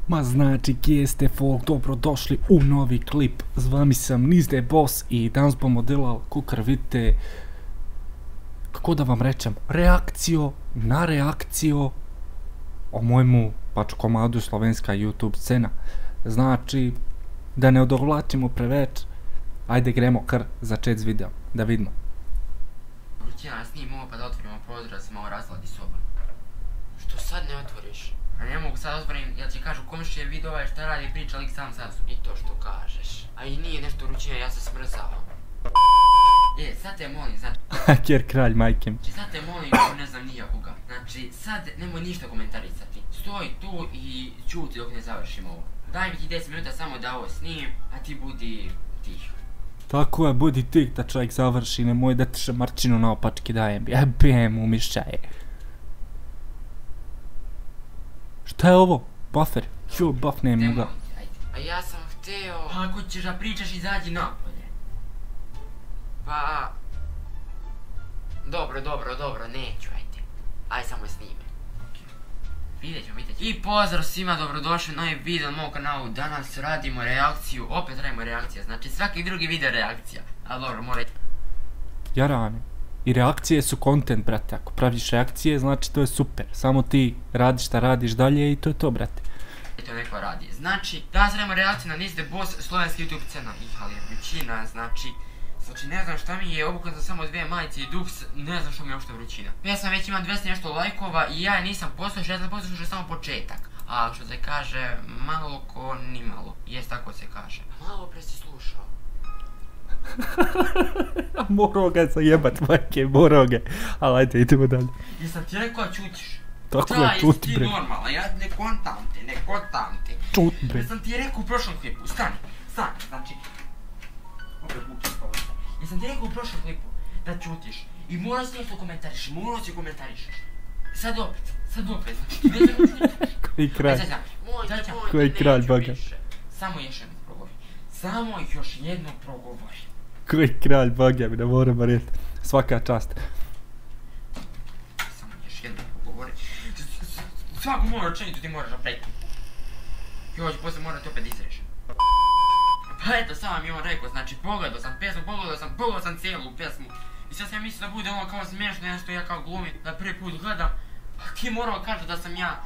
Ma znači, gdje ste folk, dobrodošli u novi klip. S vami sam Nizde Boss i danas bomo delali, kukar vidite, kako da vam rečem, reakcijo na reakcijo o mojemu pač komadu slovenska YouTube scena. Znači, da ne odohlačimo preveč, ajde gremo kar začeti z videom, da vidimo. Rutina snimamo pa da otvorimo prozor da se malo razladi soba. Što sad ne otvoriš? A ne mogu sad otvorim, jel ti kažu komšije vidi ovaj šta radi priča lik sam sad i to što kažeš. A i nije nešto Rutina, ja se smrzao. Sad te molim, znači... Haker kralj, majke mi. Sad te molim, ne znam nijakoga. Znači, sad nemoj ništa komentarisati. Stoj tu i čuti dok ne završim ovo. Daj mi ti 10 minuta samo da ovo snimim, a ti budi tih. Tako je, budi tih da čovjek završi, nemoj da ti šamarčinu na opački dajem. Jebijem u mišaje. Šta je ovo? Buffer? Čuo, buffnem ga. A ja sam hteo... Pa ako ćeš da pričaš, izađi napolje. Pa... Dobro, neću, ajde. Aj samo snime. Vidjet ćemo. I pozdrav svima, dobrodošli na novi video na mom kanalu. Danas radimo reakciju, opet radimo reakcija, znači svaki drugi video reakcija. Ali dobro, mora... Jarane. I reakcije su content, brate. Ako praviš reakcije, znači to je super. Samo ti radiš šta radiš dalje i to je to, brate. To neko radi. Znači, danas radimo reakciju na Nizde Boss, slovenski YouTube scena. Ali vrućina, znači ne znam šta mi je, obukan sam samo dvije majice i duks, ne znam što mi je uopšte vrućina. Ja sam već imam 200 nešto lajkova i ja nisam poslušao, ja sam poslušao samo početak. A što se kaže, malo ko ni malo. Jes, tako se kaže. Malo pre si slušao. Morao ga zajebat, majke, morao ga. Ali ajde, idemo dalje. Jesam ti rekao da čutiš? Tako je, čut bre. Da, jesi ti normalan, ja ne kontam te. Čut bre. Jesam ti rekao u prošlom klipu, stani, znači... Jesam ti rekao u prošlom klipu da čutiš i moraš nešto komentarišeš, Sad opet, znači ti već da čutiš. Koji kralj. Koji kralj, baga. Samo još jedno progovori. Koji kralj, baga mi, ne moram bareti. Svaka čast. Samo još jedno progovori. Svaku moju rečenicu ti moraš napraviti. Još poslije moram to opet izrešiti. Pa eto, sam mi on rekao, znači pogledao sam cijelu pjesmu. I sad sam ja mislio da bude ono kao smiješno nešto ja kao glumim, da prvi put gledam. A ti morao kažu da sam ja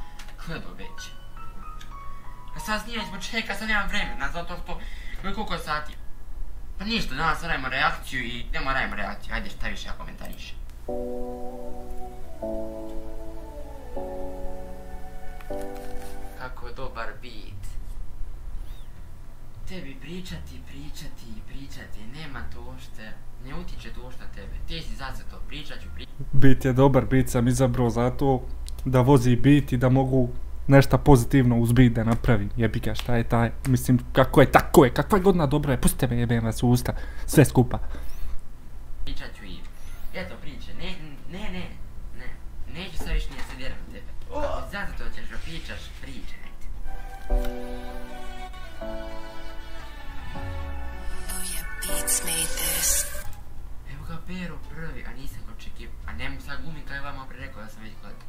gledao već. A sad snimam iz početka, sad nemam vremena, zato što... Koliko je sati? Pa ništa, danas radimo reakciju i... Nemo radimo reakciju, ajde šta više ja komentarišem. Kako je dobar beat. Tebi pričati, nema to uopšte, ne utiče to uopšte na tebe, ti si zaceto, pričat ću. Beat je dobar, beat sam izabrao zato da vozi beat i da mogu nešto pozitivno uz beat da napravim, jebi ga šta je taj, mislim kako je, tako je, kakva je godina dobra je, pustite me jebem vas u usta, sve skupa. Pričat ću i, eto priče, neću sad više nije sediram na tebe, zato ćeš da pričaš, pričaj. Evo ga Pero prvi, a nisam ga očekivao. A ne mogu sad glumim kao je vama pre rekao da sam već gledao.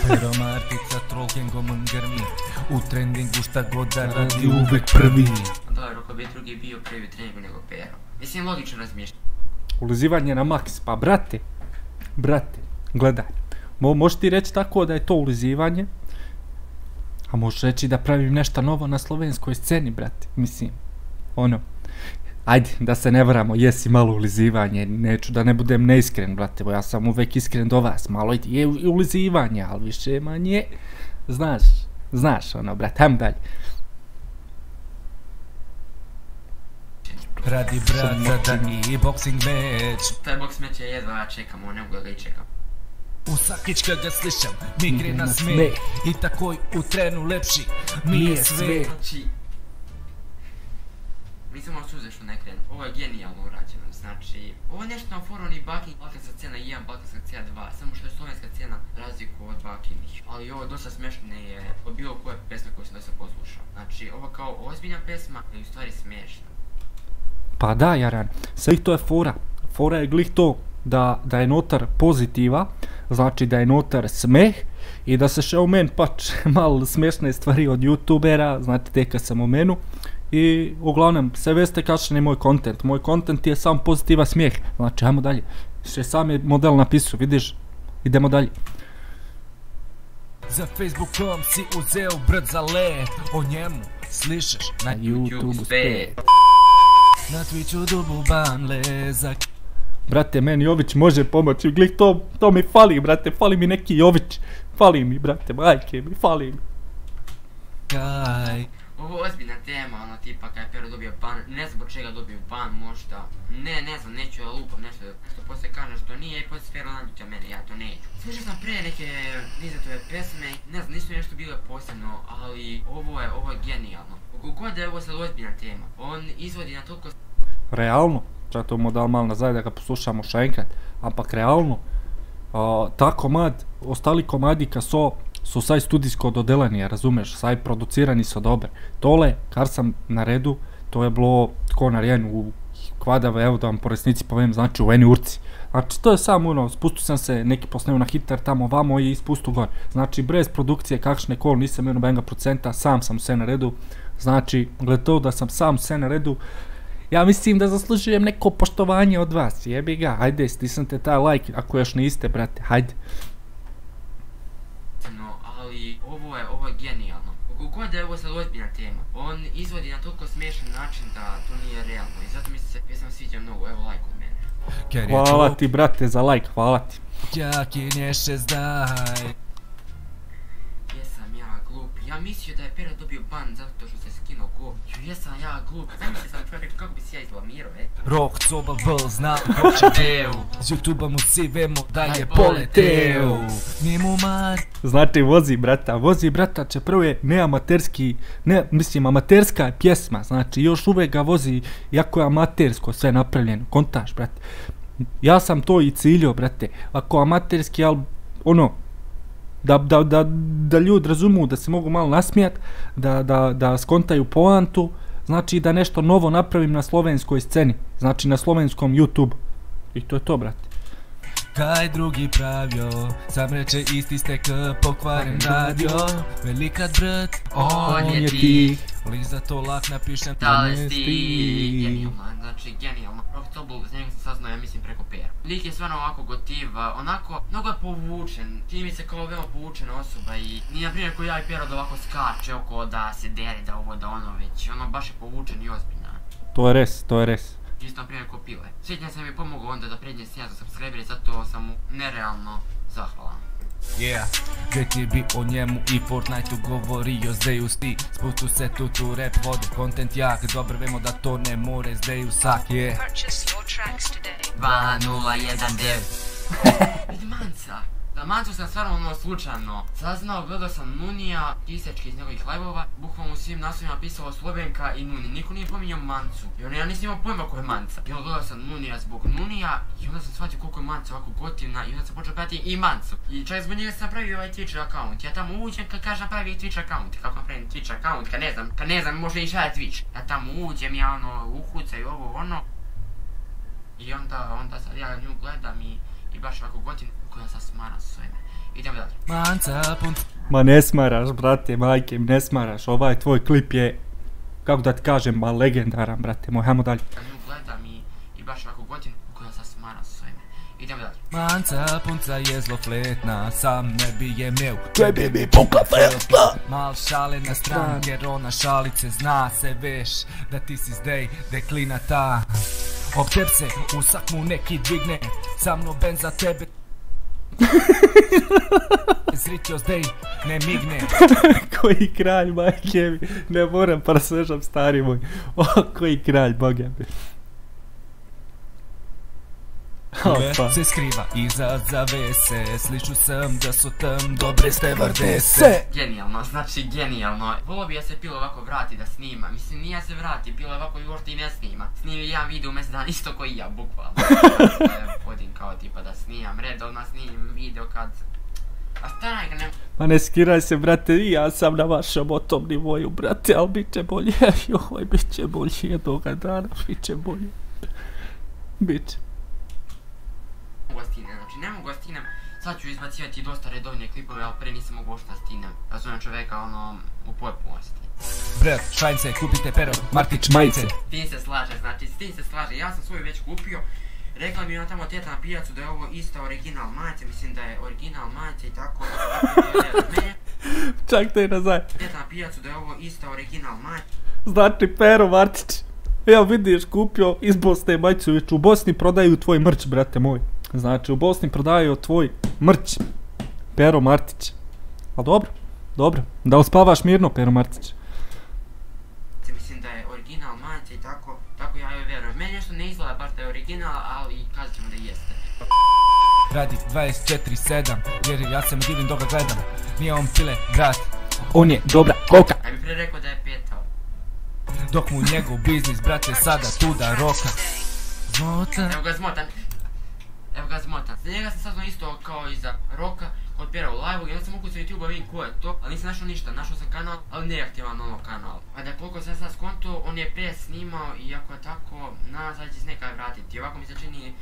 Pero Martica trollgangom grmi, u trendingu šta god da radi uvek prvi. Dobro, ako bi drugi bio prvi u treningu nego Pero. Mislim, logično razmišljam. Ulizivanje na maks, pa brate, gledaj. Možeš ti reći tako da je to ulizivanje, a možeš reći da pravim nešto novo na slovenskoj sceni, brate, mislim, ono. Ajde, da se ne varamo, jesi malo ulizivanje, neću da ne budem neiskren, brate, ja sam uvek iskren do vas, malo je ulizivanje, ali više manje, znaš ono, brate, ham dalje. Radi brat zadani boxing meč. Taj box meč je jedva ja čekam, ovo ne mogu da ga i čekam. U sakička ga slišam, mi gre na sme i takoj u trenu lepši mi je sve. Znači... Nisam malo suze što ne krenu, ovo je genijalno urađeno, znači... Ovo je nešto na foru ni balkanska scena 1, balkanska scena 2, samo što je slovenska scena razliku od bakinih. Ali ovo dosta smešno je od bilo koje pesme koju sam dosta poslušao. Znači, ovo kao ozbiljna pesma je u stvari smešna. Pa da, Jaran, sve to je fora. Fora je glih to da je notar pozitiva, znači da je notar smeh I da se še u men pač malo smiješne stvari od youtubera, znate te kad sam u menu. I uglavnom, sve veste kakšan je moj kontent. Moj kontent je sam pozitivan smijeh. Znači, ajmo dalje. Še sam je model napisao, vidiš? Idemo dalje. Za Facebookom si uzeo brd za let, o njemu slišeš na YouTube spet. Na Twitchu dubu ban lezak. Brate, meni Jović može pomoći, glik to mi fali, brate, fali mi neki Jović. Fali mi, brate, majke mi, fali mi. Kaj? Ovo je ozbiljna tema, ono tipa kad je Pero dobio ban, ne znam zbog čega dobio ban možda. Ne znam, neću da lupam nešto poslije kažem što nije i poslije Pero naljuća mene, ja to neću. Slušao sam prije neke Nizetove pesme, ne znam, nisu nešto bile posebno, ali ovo je genijalno. Kogod je ovo sad ozbiljna tema, on izvodi na toliko... Realno, čak to mu dal malo nazad da ga poslušamo še enkrat, ampak realno, ta komad, ostali komadi ka so saj studijsko dodelani, razumeš, saj producirani so dobre. Tole, kar sam naredil, to je bilo tako narejeno v kvadave, evo da vam po resnici povem, znači u eni urci. Znači to je samo ono, spustil sam se, neki posneo na hitar tamo vamo i spustil gor. Znači brez produkcije kakšne kol, nisam imao benga procenta, sam sam sve naredil. Znači, gled to da sam sam sve naredil, ja mislim da zaslužujem neko poštovanje od vas, jebi ga, hajde, stisnite taj like, ako još niste, brate, hajde. Ali ovo je genijalno. Kogod je ovo sad ozbiljna tema, on izvodi na toliko smiješan način da to nije realno i zato mi se pjesma sviđa mnogo, evo like od mene. Hvala ti, brate, za like, hvala ti. Jaki nješe zdaj. Jesam ja glup, ja mislio da je Pero dobio ban zato što se skinuo go. Jesam ja glup, zamisli sam čovjek kako bi se ja izblamirao, Rok, coba, bl, znam ko će deo. Z YouTube-a mu svi vemo da je poleteo. Mimo mar. Znači vozi brata će prvo je neamaterski, mislim amaterska je pjesma, znači još uvek ga vozi, jako je amatersko sve napravljeno, kontaš, brate. Ja sam to i ciljio, brate, ako amaterski, ali ono, da ljudi razumu, da se mogu malo nasmijat, da skontaju poantu, znači da nešto novo napravim na slovenskoj sceni, znači na slovenskom YouTube. I to je to, brate. Kaj drugi pravio, sam reče isti stek pokvaren radio. Velikat brat, on je ti. Lik za to lak napišem Talesti. Genijalno, znači genijalno. Rocktobu, s njegom sam saznao, ja mislim preko Pera. Lik je stvarno ovako gotiv, onako, mnogo je povučen. Čini mi se kao veoma povučena osoba i nije na primjer ko ja i Pero da ovako skače oko da se dere, da ovo, da ono, već ono baš je povučen i ozbiljna. To je res. Isto na primjer ko Pile. Sjetnja sam mi pomogao onda da pređe s 1000 subscriberi, zato sam mu nerealno zahvalan. Yeah, već je bi o njemu i Fortniteu govorio zdeju sti. Spustu se tu rap vode, content jak, dobro vemo da to ne more zdeju sak, yeah. 2019 Vidi Manca. Da Mancu sam stvarno ono slučajno saznao, gledao sam Nunija, isečke iz njegovih live-ova, bukvalno u svim naslovima pisalo Slovenka i Nuni, niko nije pominjao Mancu. I ono ja nisam imao pojma ko je Manca. I onda gledao sam Nunija zbog Nunija i onda sam shvatio koliko je Manca ovako gotivna i onda sam počeo pratiti i Mancu. I čak zbog njega sam napravio ovaj Twitch account, ja tamo uđem kad kažem napravi Twitch account, kako napravim Twitch account, kad ne znam možda i šta je Twitch. Ja tamo uđem, ja ono uhucaj ovo ono. I onda sad ja nju gledam i baš ovako gotivno. Koja sam smara s sveme. Idemo dalje. Manca punt. Ma ne smaraš, brate, majke, ne smaraš, ovaj tvoj klip je, kako da ti kažem, ma legendaran, brate moj, hajmo dalje. Nju gledam i baš ovako gotivno, koja sam smara s sveme. Idemo dalje. Manca punca je zlofletna, sam ne bi je meo. Kaj bi mi pukla fletna? Mal šale na stran, jer ona šalice zna se veš da ti si zdej deklina ta. Ob teb se usak mu neki dvigne, sa mno ben za tebe. Zritio zdej ne migne. Koji kralj, majke mi, ne moram presvežam stari moj. O, koji kralj, boga mi. Se skriva iza zavese, sliču sam da su tam dobre stevardese. Genijalno, znači genijalno. Volio bi ja se Pilo ovako vrati da snima, mislim nije se vrati, Pilo ovako i uopšte i ne snima. Snimi jedan video u mjesec dan isto koji ja, bukvalno. Hodim kao tipa da snimam, redovno snimim video kad... A stanaj ga ne... Ma ne skiraj se, brate, i ja sam na vašem otom nivoju, brate, ali bit će bolje, joj, bit će bolje jednoga dana, bit će bolje. Bit će. Znači ne mogu da stignem sad ću izbacivati dosta redovnije klipove, ali prije nisam mogao šta stignem. Razumijem čoveka ono u potpunosti. Brat, šajnce, kupite pero, Martić majice. S tim se slaže, znači s tim se slaže, ja sam svoju već kupio. Rekla mi ona tamo teta na pijacu da je ovo ista original majica, mislim da je original majica i tako. Čak te nazaj. Teta na pijacu da je ovo ista original majica. Znači Pero Martić. Evo vidiš, kupio iz Bosne majicu, već u Bosni prodaju tvoj mrč, brate moj. Znači u Bosni prodaju tvoj mrč. Pero Martić. A dobro, dobro. Da li spavaš mirno, Pero Martić? Mislim da je original majica i tako ja joj vjerujem. Meni nešto ne izgleda baš da je original, ali kazat ćemo da jeste. Radi 24/7, jer ja se mu divim dok ga gledam. Nije on pile, brat. On je dobra koka. Ja bi prije rekao da je petao. Dok mu njegov biznis, brate, sada tuda roka. Zmotan. Evo ga zmotan. Za njega sam saznao isto kao i za Roka, kod Pera u live-u, i onda sam ukucao YouTube-a vidim ko je to, ali nisam našao ništa, našao sam kanal, ali neaktivan ono kanal. A da koliko sam sad skonto, on je prije snimao i ako je tako, nazad će se nekaj vratiti. Ovako mi se čini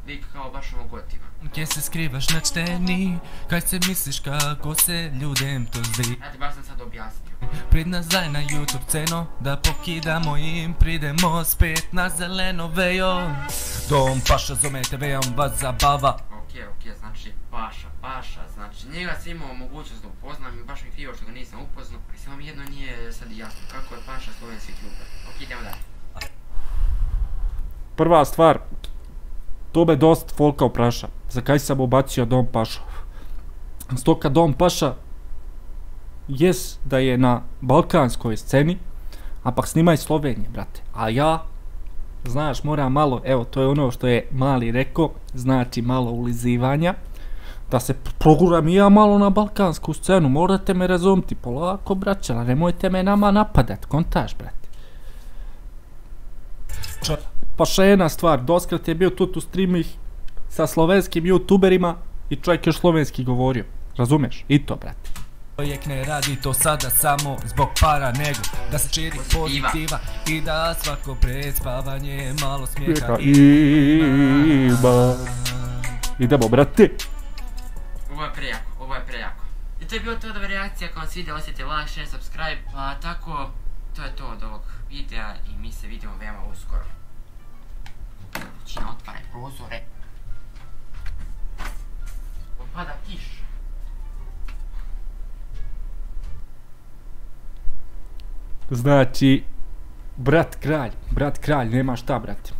lik kao baš ono gotivan. Gdje se skrivaš na čteni, kaj se misliš kako se ljudem to zdi. Ja ti baš sam sad objasnio. Prid nazaj na YouTube ceno, da pokidamo im, pridemo spet na zeleno vejo. Dom Paša zove TV, on vas zabava. Okej, znači Paša, znači njega sam imao mogućnost da upoznam i baš mi krivo što ga nisam upoznao. I samo mi jedno nije sad jasno, kako je Paša slovenski youtuber. Ok, idemo dalje. Prva stvar, to me dosta folka opraša. Za kaj sam ubacio Dom Paša? Stoka Dom Paša jes da je na balkanskoj sceni, ampak snimaj Slovenije, brate. A ja, znaš, moram malo, evo, to je ono što je Mali rekao, znači malo ulizivanja, da se proguram i ja malo na balkansku scenu, morate me razumiti, polako, braćala, nemojte me nama napadat, kontaž, brate. Pa še jedna stvar, doskrat je bio tu streamih sa slovenskim youtuberima i čovjek još slovenski govorio, razumeš? I to, brate. Čovjek ne radi to sada samo zbog para, nego da se širi pozitiva i da svako pred spavanje malo smijeha ima. Idemo, brate. Ovo je prejako. I to je bilo to od ove reakcije, ako vam se video, osjetite like, share, subscribe, pa tako, to je to od ovog videa i mi se vidimo veoma uskoro. Čina, otvaraj prozore. Pada kiš. Znači, brat kralj, nema šta, brate.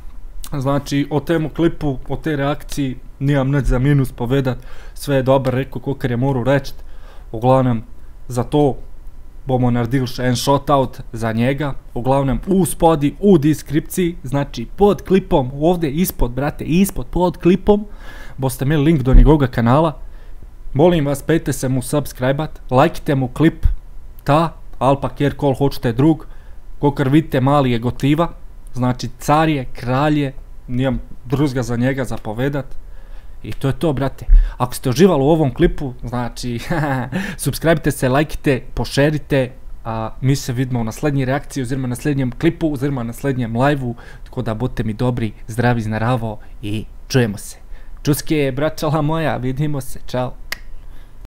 Znači, o temu klipu, o te reakciji, nijam nič za minus povedat, sve je dobar, rekao kokar je moru reći. Uglavnom, za to bomo naredili še en shoutout za njega. Uglavnom, u spodi, u deskripciji, znači pod klipom, ovdje ispod, brate, ispod pod klipom, boste imeli link do njegovega kanala. Molim vas, pejte se mu subscribe-at, lajkite mu klip, ali pa kjerkoli hoćete drug. Kokar vidite, Mali je gotiva, znači car je, kralj je, nijem drugega za njega zapovedat. I to je to, brate. Ako ste uživali u ovom klipu, znači, subscribe-te se, lajkite, pošerite, a mi se vidimo u naslednji reakciji, oziroma naslednjem klipu, oziroma naslednjem live-u, tako da budete mi dobri, zdravi, znaravo i čujemo se. Čuske, braćala moja, vidimo se, čao.